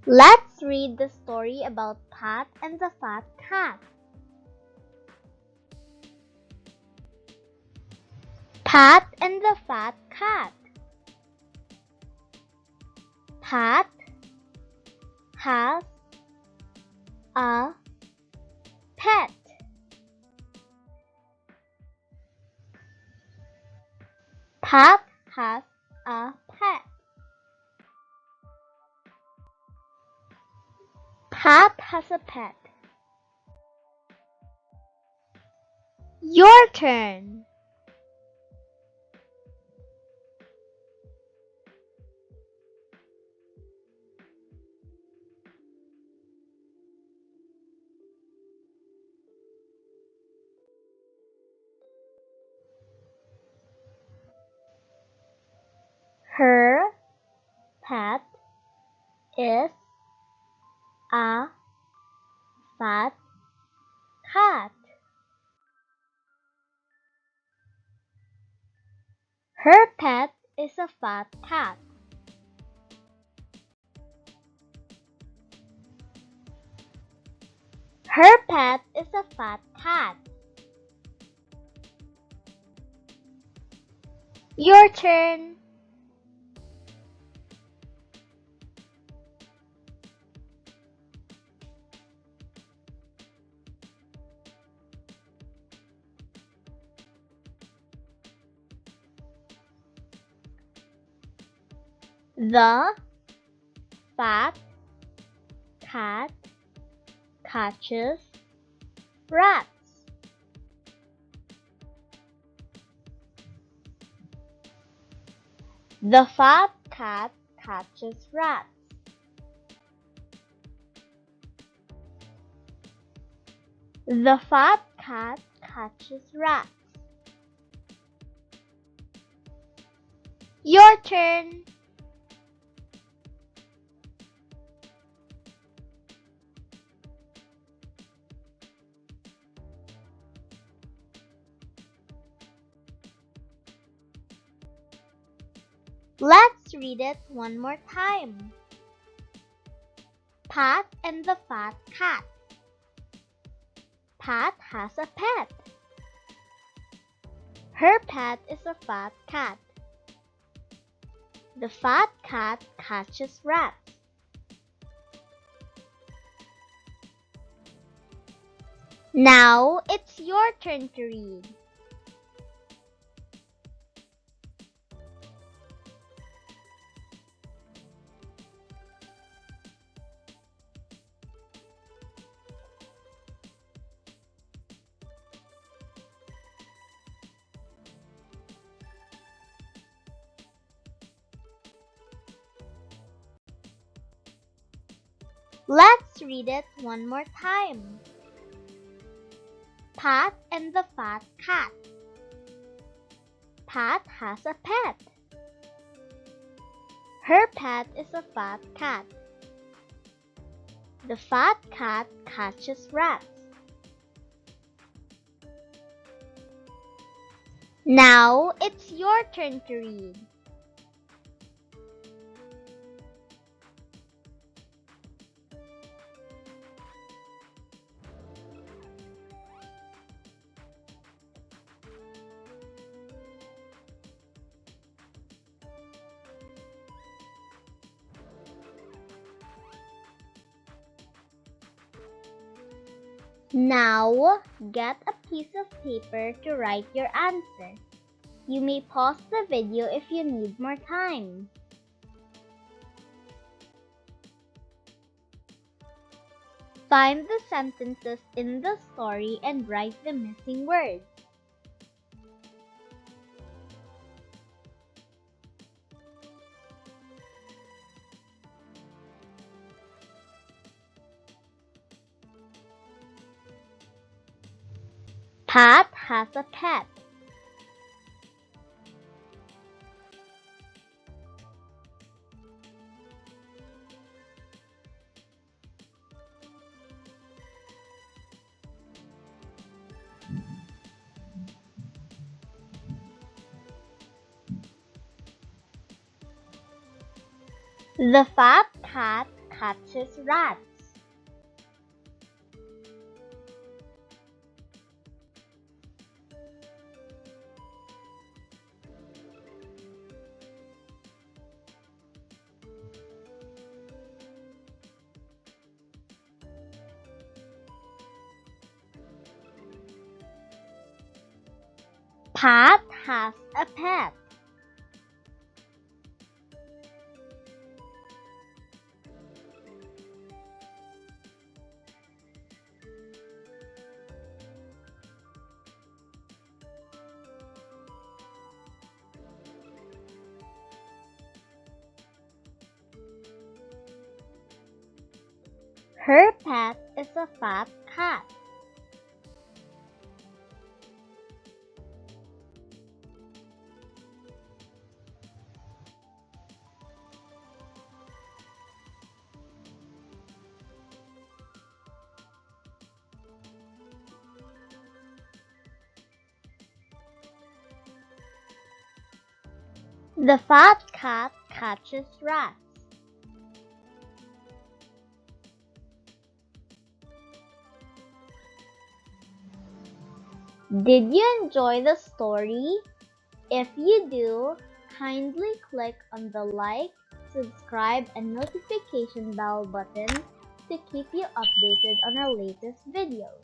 Let's read the story about Pat and the Fat Cat. Pat and the Fat Cat. Pat has a pet. Pat has a pet. Pat has a pet. Your turn. Her pet is a fat cat. Her pet is a fat cat. Her pet is a fat cat. Your turn. The fat cat catches rats. The fat cat catches rats. The fat cat catches rats. Your turn. Let's read it one more time. Pat and the Fat Cat. Pat has a pet. Her pet is a fat cat. The fat cat catches rats. Now it's your turn to read. Let's read it one more time. Pat and the Fat Cat. Pat has a pet. Her pet is a fat cat. The fat cat catches rats. Now it's your turn to read. Now, get a piece of paper to write your answer. You may pause the video if you need more time. Find the sentences in the story and write the missing words. Pat has a pet. The fat cat catches rats. Pat has a pet. Her pet is a fat cat. The fat cat catches rats. Did you enjoy the story? If you do, kindly click on the like, subscribe, and notification bell buttons to keep you updated on our latest videos.